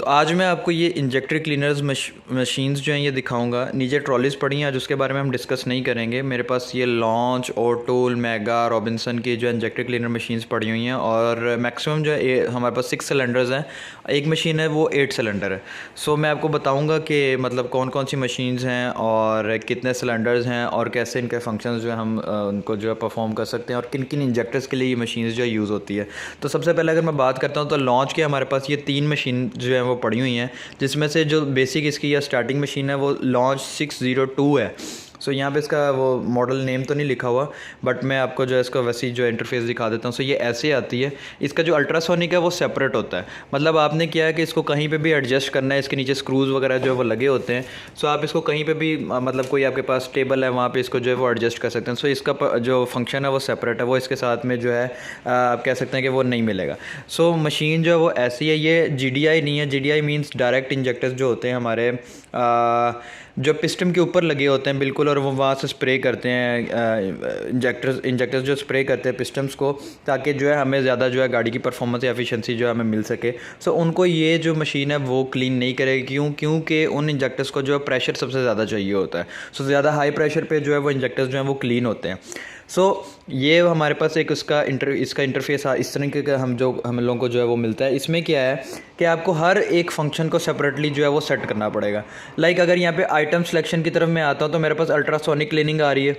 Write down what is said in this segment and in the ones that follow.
आज मैं आपको ये इंजेक्टर क्लीनर्स मशीन्स जो हैं ये दिखाऊंगा। नीचे ट्रॉलीज़ पड़ी हैं, आज उसके बारे में हम डिस्कस नहीं करेंगे। मेरे पास ये लॉन्च, ओटूल, मेगा, रॉबिन्सन की जो इंजेक्टर क्लीनर मशीन्स पड़ी हुई हैं और मैक्सिमम जो है हमारे पास 6 सिलेंडर्स हैं। एक मशीन है वो 8 सिलेंडर है। सो मैं आपको बताऊँगा कि मतलब कौन कौन सी मशीन्स हैं और कितने सिलेंडर्स हैं और कैसे इनके फंक्शंस जो है हम उनको जो है परफॉर्म कर सकते हैं और किन किन इंजेक्टर्स के लिए ये मशीन्स जो है यूज़ होती है। तो सबसे पहले अगर मैं बात करता हूँ तो लॉन्च के हमारे पास ये 3 मशीन जो है वो पड़ी हुई हैं, जिसमें से जो बेसिक इसकी या स्टार्टिंग मशीन है वो लॉन्च 602 है। सो यहाँ पे इसका वो मॉडल नेम तो नहीं लिखा हुआ, बट मैं आपको जो है इसका वैसी जो इंटरफेस दिखा देता हूँ। सो ये ऐसे आती है। इसका जो अल्ट्रासोनिक है वो सेपरेट होता है, मतलब आपने क्या है कि इसको कहीं पे भी एडजस्ट करना है। इसके नीचे स्क्रूज़ वगैरह जो है वो लगे होते हैं। सो आप इसको कहीं पे भी मतलब कोई आपके पास टेबल है वहाँ पे इसको जो है वो एडजस्ट कर सकते हैं। सो इसका जो फंक्शन है वो सेपरेट है, वो इसके साथ में जो है आप कह सकते हैं कि वो नहीं मिलेगा। सो मशीन जो है वो ऐसी है। ये GDI नहीं है। GDI मीन्स डायरेक्ट इंजेक्टर्स जो होते हैं हमारे जो पिस्टन के ऊपर लगे होते हैं बिल्कुल, और वो वहाँ से स्प्रे करते हैं इंजेक्टर्स जो स्प्रे करते हैं पिस्टन्स को, ताकि जो है हमें ज़्यादा जो है गाड़ी की परफॉर्मेंस या एफिशिएंसी जो है हमें मिल सके। सो उनको ये जो मशीन है वो क्लीन नहीं करेगी। क्योंकि उन इंजेक्टर्स को जो है प्रेशर सबसे ज़्यादा चाहिए होता है। सो ज़्यादा हाई प्रेशर पे जो है वो इंजेक्टर्स जो हैं वो क्लीन होते हैं। सो ये हमारे पास एक इसका इंटरफेस इस तरीके का हम लोगों को जो है वो मिलता है। इसमें क्या है कि आपको हर एक फंक्शन को सेपरेटली जो है वो सेट करना पड़ेगा। लाइक अगर यहाँ पे आइटम सिलेक्शन की तरफ मैं आता हूँ तो मेरे पास अल्ट्रासोनिक क्लीनिंग आ रही है।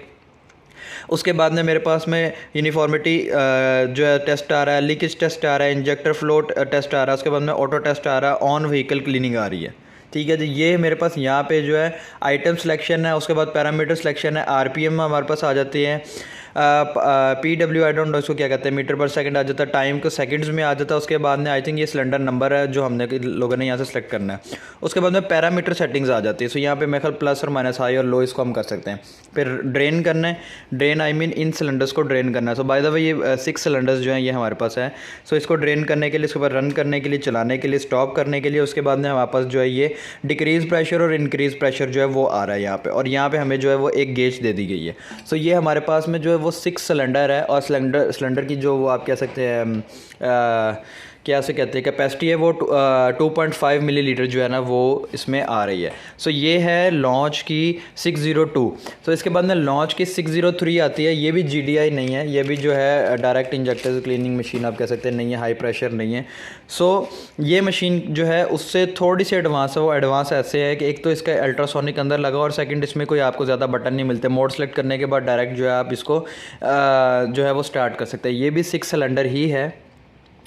उसके बाद में मेरे पास में यूनिफॉर्मिटी जो है टेस्ट आ रहा है, लीकेज टेस्ट आ रहा है, इंजेक्टर फ्लोट टेस्ट आ रहा है, उसके बाद में ऑटो टेस्ट आ रहा है, ऑन व्हीकल क्लीनिंग आ रही है। ठीक है जी। ये मेरे पास यहाँ पे जो है आइटम सिलेक्शन है। उसके बाद पैरामीटर सिलेक्शन है, RPM हमारे पास आ जाती है, PW आई डोंट नो इसको क्या कहते हैं, मीटर पर सेकंड आ जाता है, टाइम को सेकंड्स में आ जाता है। उसके बाद में आई थिंक ये सिलेंडर नंबर है जो हमने लोगों ने यहाँ से सेलेक्ट करना है। उसके बाद में पैरामीटर सेटिंग्स आ जाती है। सो यहाँ पे मेरे ख्याल प्लस और माइनस, हाई और लो इसको हम कर सकते हैं। फिर ड्रेन करना है, drain I mean in cylinders को ड्रेन करना है। सो बाय द वे ये 6 सिलेंडर्स जो हैं ये हमारे पास है। सो इसको ड्रेन करने के लिए, उसके बाद रन करने के लिए, चलाने के लिए, स्टॉप करने के लिए, उसके बाद में हमारे पास जो है ये डिक्रीज़ प्रेशर और इंक्रीज़ प्रेशर जो है वो आ रहा है यहाँ पे, और यहाँ पे हमें जो है वो एक गेज दे दी गई है। सो ये हमारे पास में जो है वो 6 सिलेंडर है, और सिलेंडर की जो वो आप कह सकते हैं क्या से कहते हैं कैपेसिटी है वो 2.5 मिलीलीटर जो है ना वो इसमें आ रही है। सो ये है लॉन्च की 602। सो इसके बाद में लॉन्च की 603 आती है। ये भी GDI नहीं है, ये भी जो है डायरेक्ट इंजेक्टर क्लीनिंग मशीन आप कह सकते हैं, नहीं है, हाई प्रेशर नहीं है। सो ये मशीन जो है उससे थोड़ी सी एडवांस है। वो एडवांस ऐसे है कि एक तो इसका अल्ट्रासोनिक अंदर लगा, और सेकंड इसमें कोई आपको ज़्यादा बटन नहीं मिलते। मोड सेलेक्ट करने के बाद डायरेक्ट जो है आप इसको जो है वो स्टार्ट कर सकते हैं। ये भी 6 सिलेंडर ही है।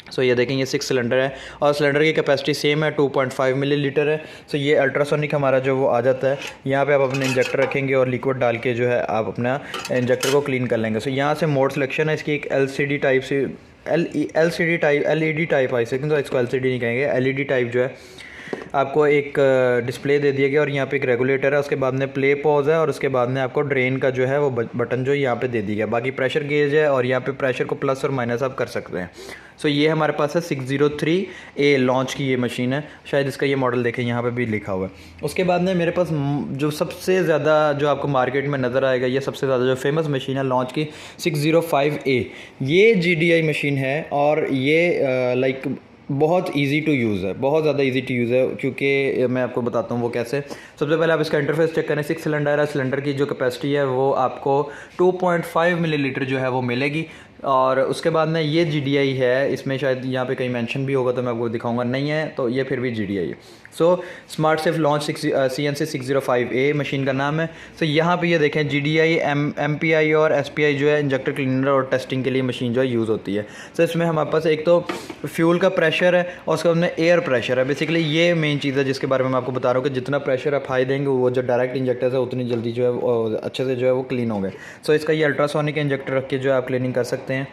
सो ये देखें, ये 6 सिलेंडर है और सिलेंडर की कैपेसिटी सेम है, 2.5 मिलीलीटर है। सो ये अल्ट्रासोनिक हमारा जो वो आ जाता है। यहाँ पे आप अपने इंजेक्टर रखेंगे और लिक्विड डाल के जो है आप अपना इंजेक्टर को क्लीन कर लेंगे। सो यहाँ से मोड सिलेक्शन है। इसकी एक LCD टाइप से LED टाइप आई सकते, तो इसको LCD नहीं कहेंगे, LED टाइप जो है आपको एक डिस्प्ले दे दिया गया, और यहाँ पे एक रेगुलेटर है। उसके बाद में प्ले पॉज है, और उसके बाद में आपको ड्रेन का जो है वो बटन जो यहाँ पे दे दिया गया। बाकी प्रेशर गेज है, और यहाँ पे प्रेशर को प्लस और माइनस आप कर सकते हैं। सो ये हमारे पास है 603A लॉन्च की ये मशीन है। शायद इसका ये मॉडल देखें, यहाँ पे भी लिखा हुआ है। उसके बाद में मेरे पास जो सबसे ज़्यादा जो आपको मार्केट में नज़र आएगा, ये सबसे ज़्यादा जो फेमस मशीन है लॉन्च की 605A। ये GDI मशीन है, और ये लाइक बहुत इजी टू यूज़ है, बहुत ज़्यादा इजी टू यूज़ है। क्योंकि मैं आपको बताता हूँ वो कैसे। सबसे पहले आप इसका इंटरफेस चेक करें। 6 सिलेंडर है, सिलेंडर की जो कैपेसिटी है वो आपको 2.5 मिलीलीटर जो है वो मिलेगी। और उसके बाद में ये GDI है। इसमें शायद यहाँ पे कहीं मेंशन भी होगा तो मैं आपको दिखाऊंगा, नहीं है तो ये फिर भी GDI है। So smart safe launch CNC 605A machine का नाम है। सो यहाँ पे ये देखें GDI MPI और SPI जो है इंजेक्टर क्लीनर और टेस्टिंग के लिए मशीन जो है यूज़ होती है। सो इसमें हमारे पास एक तो फ्यूल का प्रेशर है, और उसके बाद में एयर प्रेशर है। बेसिकली ये मेन चीज़ है जिसके बारे में मैं आपको बता रहा हूँ कि जितना प्रेशर आप हाई देंगे वो जो डायरेक्ट इंजेक्टर है उतनी जल्दी जो है अच्छे से जो है वो क्लीन होंगे। सो इसका ये अल्ट्रासोनिक इंजेक्टर रख के जो आप क्लीनिंग कर सकते हैं।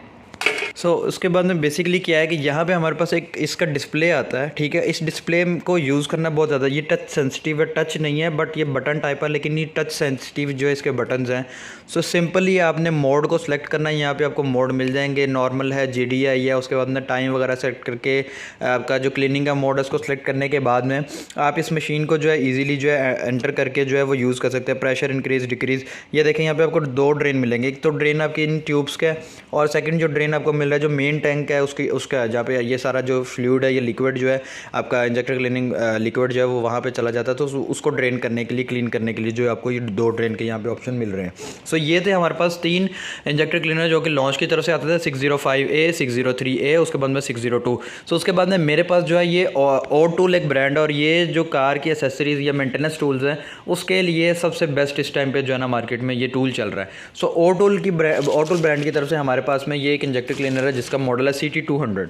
सो उसके बाद में बेसिकली क्या है कि यहाँ पे हमारे पास एक इसका डिस्प्ले आता है। ठीक है, इस डिस्प्ले को यूज़ करना बहुत ज़्यादा, ये टच सेंसिटिव है, टच नहीं है बट ये बटन टाइप है, लेकिन ये टच सेंसिटिव जो है इसके बटन्स हैं। सो सिंपली आपने मोड को सिलेक्ट करना है। यहाँ पे आपको मोड मिल जाएंगे, नॉर्मल है, GDI है। उसके बाद में टाइम वगैरह सेलेक्ट करके आपका जो क्लीनिंग का मोड है उसको सिलेक्ट करने के बाद में आप इस मशीन को जो है ईजिली जो है एंटर करके जो है वो यूज़ कर सकते हैं। प्रेशर इंक्रीज़ डिक्रीज़, ये देखें यहाँ पे आपको 2 ड्रेन मिलेंगे। एक तो ड्रेन आपकी इन ट्यूब्स का है, और सेकंड जो ड्रेन आपको मिल मिल रहा है जो मेन टैंक है उसका जहाँ पे ये सारा जो फ्लूइड है, ये लिक्विड जो है आपका इंजेक्टर क्लीनिंग लिक्विड जो है वो वहाँ पे चला जाता है। तो उसको ड्रेन करने के लिए, क्लीन करने के लिए जो है आपको ये 2 ड्रेन के यहाँ पे ऑप्शन मिल रहे हैं। सो ये थे हमारे पास 3 इंजेक्टर क्लीनर जो कि लॉन्च की तरफ से आते थे, 605A, 603A, उसके बाद में 602। सो उसके बाद में मेरे पास जो है ये ओ टूल एक ब्रांड है, और ये जो कार की एसेसरीज़ या मेंटेनेंस टूल्स हैं उसके लिए सबसे बेस्ट इस टाइम पे जो है ना मार्केट में ये टूल चल रहा है। सो ओ टूल ब्रांड की तरफ से हमारे पास में ये एक इंजेक्टर क्लीनर है जिसका मॉडल है CT200।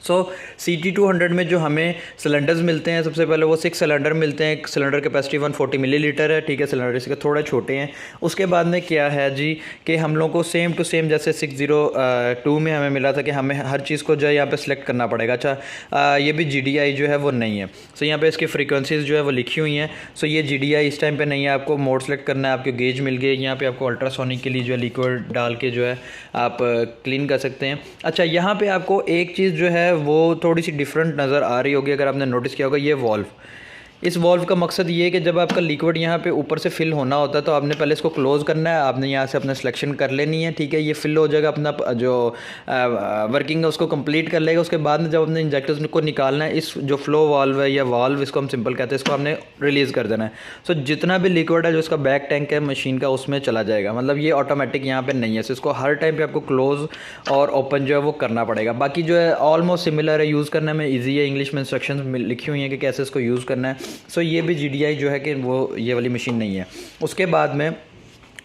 सो CT200 में जो हमें सिलेंडर्स मिलते हैं, सबसे पहले वो 6 सिलेंडर मिलते हैं। सिलेंडर कैपेसिटी 140 मिलीलीटर है, ठीक है। सिलेंडर इसके थोड़े छोटे हैं। उसके बाद में क्या है जी कि हम लोग को सेम टू सेम जैसे 602 में हमें मिला था कि हमें हर चीज़ को जो है यहाँ पे सिलेक्ट करना पड़ेगा। अच्छा, ये भी GDI जो है वो नहीं है। सो यहाँ पे इसकी फ्रीक्वेंसीज़ जो है वो लिखी हुई हैं। सो ये GDI इस टाइम पर नहीं है। आपको मोड सेलेक्ट करना है, आपको गेज मिल गई। यहाँ पर आपको अल्ट्रासोनिक के लिए जो है लिक्विड डाल के जो है आप क्लीन कर सकते हैं। अच्छा, यहाँ पर आपको एक चीज़ जो है वो थोड़ी सी डिफरेंट नज़र आ रही होगी, अगर आपने नोटिस किया होगा। ये वॉल्व, इस वॉल्व का मकसद ये है कि जब आपका लिक्विड यहाँ पे ऊपर से फिल होना होता है तो आपने पहले इसको क्लोज़ करना है। आपने यहाँ से अपना सिलेक्शन कर लेनी है, ठीक है। ये फिल हो जाएगा, अपना जो वर्किंग है उसको कंप्लीट कर लेगा। उसके बाद में जब अपने इंजेक्टर्स को निकालना है, इस जो फ्लो वाल्व है या वाल्व इसको हम सिंपल कहते हैं, इसको हमने रिलीज़ कर देना है। सो जितना भी लिक्विड है जो इसका बैक टैंक है मशीन का उसमें चला जाएगा। मतलब ये ऑटोमेटिक यहाँ पर नहीं है। सो इसको हर टाइम पर आपको क्लोज़ और ओपन जो है वो करना पड़ेगा। बाकी जो है ऑलमोस्ट सिमिलर है, यूज़ करने में ईजी है। इंग्लिश में इंस्ट्रक्शन लिखी हुई हैं कि कैसे इसको यूज़ करना है। सो ये भी GDI जो है कि वो ये वाली मशीन नहीं है। उसके बाद में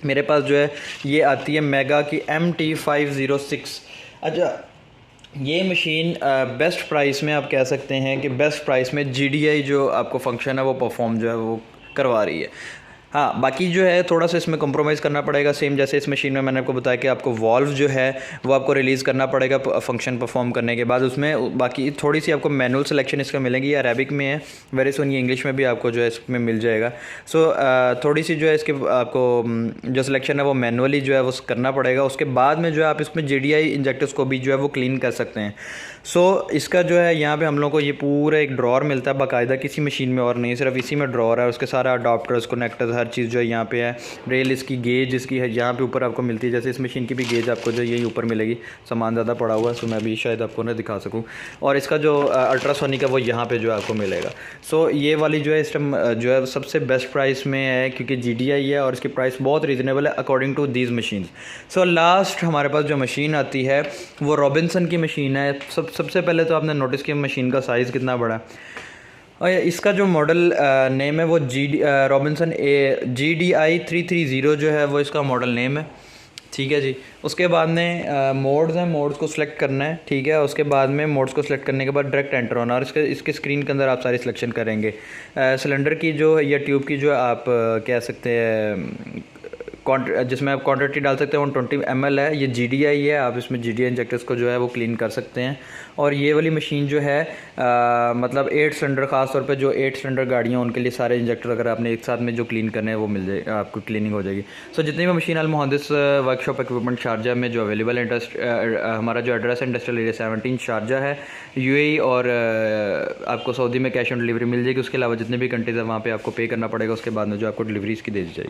मेरे पास जो है ये आती है मेगा की MT506। अच्छा, ये मशीन बेस्ट प्राइस में आप कह सकते हैं कि बेस्ट प्राइस में GDI जो आपको फंक्शन है वो परफॉर्म जो है वो करवा रही है। हाँ, बाकी जो है थोड़ा सा इसमें कॉम्प्रोमाइज़ करना पड़ेगा। सेम जैसे इस मशीन में मैंने आपको बताया कि आपको वॉल्व जो है वो आपको रिलीज़ करना पड़ेगा फंक्शन परफॉर्म करने के बाद। उसमें बाकी थोड़ी सी आपको मैनुअल सिलेक्शन इसका मिलेगी। ये अरेबिक में है, वेरी सुन ये इंग्लिश में भी आपको जो है इसमें मिल जाएगा। सो थोड़ी सी जो है इसके आपको जो सिलेक्शन है वो मैनुअली जो है वो करना पड़ेगा। उसके बाद में जो है आप इसमें GDI इंजेक्टर्स को भी जो है वो क्लीन कर सकते हैं। सो इसका जो है यहाँ पे हम लोग को ये पूरा एक ड्रॉर मिलता है बाकायदा, किसी मशीन में और नहीं, सिर्फ इसी में ड्रॉर है। उसके सारा अडाप्टर्स, कनेक्टर्स, हर चीज़ जो है यहाँ पे है। रेल इसकी गेज इसकी है यहाँ पे ऊपर आपको मिलती है। जैसे इस मशीन की भी गेज आपको जो यही ऊपर मिलेगी। सामान ज़्यादा पड़ा हुआ है सो मैं भी शायद आपको ना दिखा सकूँ। और इसका जो अल्ट्रासोनिक है वो यहाँ पे जो आपको मिलेगा। सो ये वाली जो है इस टाइम जो है सबसे बेस्ट प्राइस में है क्योंकि GDI है और इसकी प्राइस बहुत रीज़नेबल है according to these machine. So last हमारे पास जो मशीन आती है वो रॉबिन्सन की मशीन है। सबसे पहले तो आपने नोटिस किया मशीन का साइज़ कितना बड़ा है। और इसका जो मॉडल नेम है वो रॉबिन्सन GDI 330 जो है वो इसका मॉडल नेम है, ठीक है जी। उसके बाद में मोड्स हैं, मोड्स को सिलेक्ट करना है, ठीक है। उसके बाद में मोड्स को सिलेक्ट करने के बाद डायरेक्ट एंटर होना और इसके स्क्रीन के अंदर आप सारी सिलेक्शन करेंगे। सिलेंडर की जो या ट्यूब की जो आप कह सकते हैं जिसमें आप क्वांटिटी डाल सकते हैं 120 ml है। ये GDI है, आप इसमें GDI इंजेक्टर्स को जो है वो क्लीन कर सकते हैं। और ये वाली मशीन जो है मतलब 8 सिलेंडर, ख़ास तौर पे जो 8 सिलेंडर गाड़ियाँ उनके लिए सारे इंजेक्टर अगर आपने एक साथ में जो क्लीन करने हैं वो मिल जाए, आपको क्लीनिंग हो जाएगी। सो जितनी भी मशीन अल मुहंदिस वर्कशॉप इक्विपमेंट शारजा में जो अवेलेबल है, हमारा जो एड्रेस है इंडस्ट्रियल एरिया 17 शारजा है UAE, और आपको सऊदी में कैश ऑन डिलीवरी मिल जाएगी। उसके अलावा जितने भी कंट्रीज़ है वहाँ पर आपको पे करना पड़ेगा, उसके बाद में जो आपको डिलीवरी इसकी दे दी जाएगी।